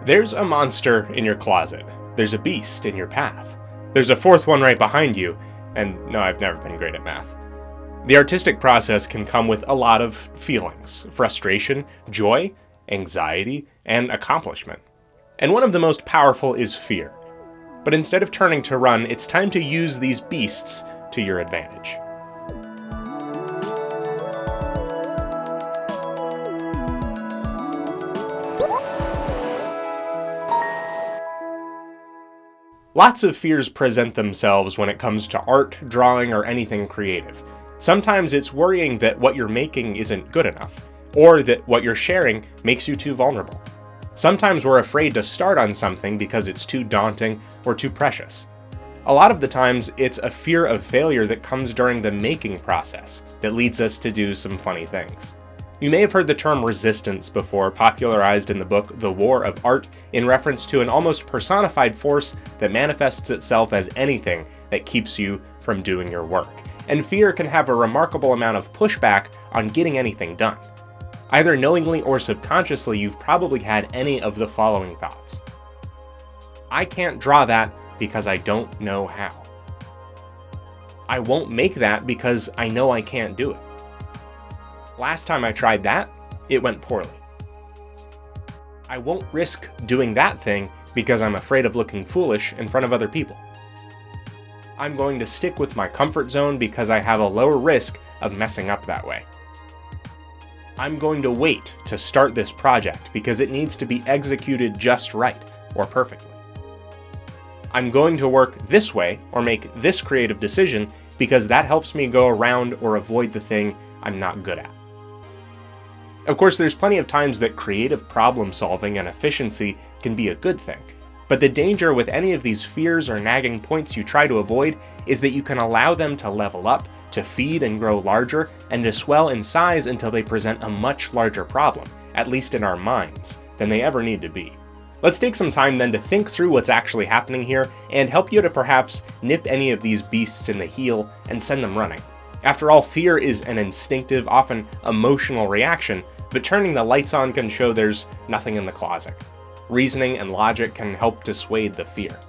There's a monster in your closet. There's a beast in your path. There's a fourth one right behind you, and no, I've never been great at math. The artistic process can come with a lot of feelings: frustration, joy, anxiety, and accomplishment. And one of the most powerful is fear. But instead of turning to run, it's time to use these beasts to your advantage. Lots of fears present themselves when it comes to art, drawing, or anything creative. Sometimes it's worrying that what you're making isn't good enough, or that what you're sharing makes you too vulnerable. Sometimes we're afraid to start on something because it's too daunting or too precious. A lot of the times, it's a fear of failure that comes during the making process that leads us to do some funny things. You may have heard the term resistance before, popularized in the book The War of Art, in reference to an almost personified force that manifests itself as anything that keeps you from doing your work. And fear can have a remarkable amount of pushback on getting anything done. Either knowingly or subconsciously, you've probably had any of the following thoughts. I can't draw that because I don't know how. I won't make that because I know I can't do it. Last time I tried that, it went poorly. I won't risk doing that thing because I'm afraid of looking foolish in front of other people. I'm going to stick with my comfort zone because I have a lower risk of messing up that way. I'm going to wait to start this project because it needs to be executed just right or perfectly. I'm going to work this way or make this creative decision because that helps me go around or avoid the thing I'm not good at. Of course, there's plenty of times that creative problem solving and efficiency can be a good thing, but the danger with any of these fears or nagging points you try to avoid is that you can allow them to level up, to feed and grow larger, and to swell in size until they present a much larger problem, at least in our minds, than they ever need to be. Let's take some time then to think through what's actually happening here and help you to perhaps nip any of these beasts in the heel and send them running. After all, fear is an instinctive, often emotional reaction, but turning the lights on can show there's nothing in the closet. Reasoning and logic can help dissuade the fear.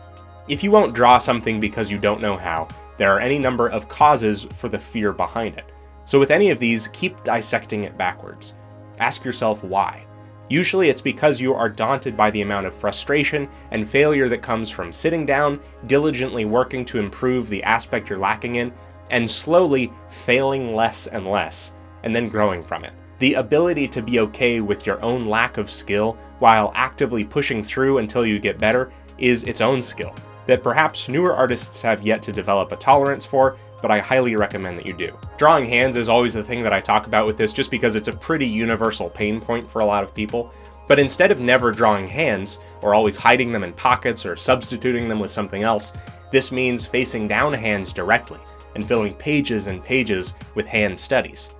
If you won't draw something because you don't know how, there are any number of causes for the fear behind it. So with any of these, keep dissecting it backwards. Ask yourself why. Usually it's because you are daunted by the amount of frustration and failure that comes from sitting down, diligently working to improve the aspect you're lacking in, and slowly failing less and less, and then growing from it. The ability to be okay with your own lack of skill while actively pushing through until you get better is its own skill that perhaps newer artists have yet to develop a tolerance for, but I highly recommend that you do. Drawing hands is always the thing that I talk about with this just because it's a pretty universal pain point for a lot of people. But instead of never drawing hands, or always hiding them in pockets or substituting them with something else, this means facing down hands directly and filling pages and pages with hand studies.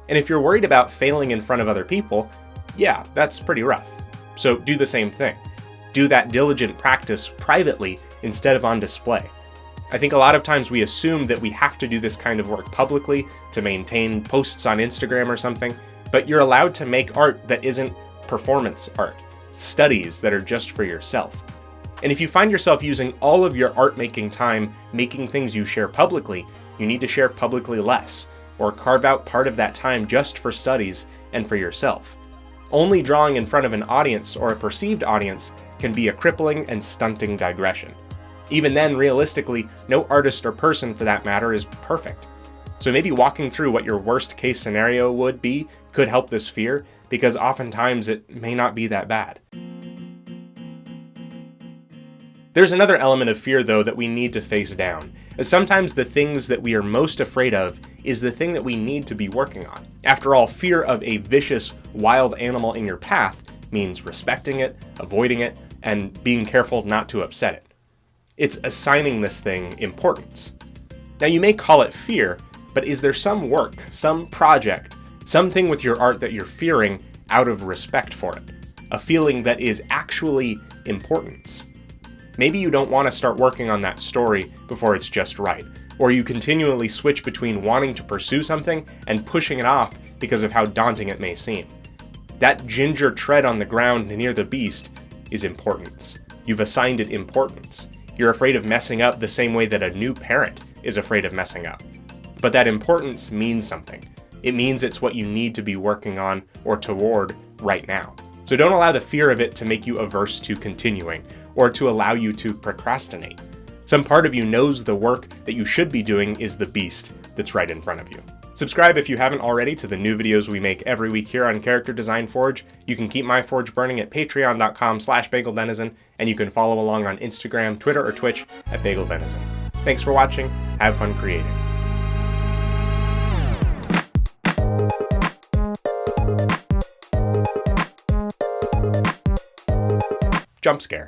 And if you're worried about failing in front of other people, yeah, that's pretty rough. So do the same thing. Do that diligent practice privately instead of on display. I think a lot of times we assume that we have to do this kind of work publicly to maintain posts on Instagram or something, but you're allowed to make art that isn't performance art, studies that are just for yourself. And if you find yourself using all of your art making time making things you share publicly, you need to share publicly less, or carve out part of that time just for studies and for yourself. Only drawing in front of an audience or a perceived audience can be a crippling and stunting digression. Even then, realistically, no artist or person for that matter is perfect. So maybe walking through what your worst case scenario would be could help this fear, because oftentimes it may not be that bad. There's another element of fear, though, that we need to face down, as sometimes the things that we are most afraid of is the thing that we need to be working on. After all, fear of a vicious, wild animal in your path means respecting it, avoiding it, and being careful not to upset it. It's assigning this thing importance. Now, you may call it fear, but is there some work, some project, something with your art that you're fearing out of respect for it? A feeling that is actually importance? Maybe you don't want to start working on that story before it's just right, or you continually switch between wanting to pursue something and pushing it off because of how daunting it may seem. That ginger tread on the ground near the beast is importance. You've assigned it importance. You're afraid of messing up the same way that a new parent is afraid of messing up. But that importance means something. It means it's what you need to be working on or toward right now. So don't allow the fear of it to make you averse to continuing or to allow you to procrastinate. Some part of you knows the work that you should be doing is the beast that's right in front of you. Subscribe if you haven't already to the new videos we make every week here on Character Design Forge. You can keep my forge burning at patreon.com/bageldenizen, and you can follow along on Instagram, Twitter, or Twitch at bageldenizen. Thanks for watching. Have fun creating. Jump scare.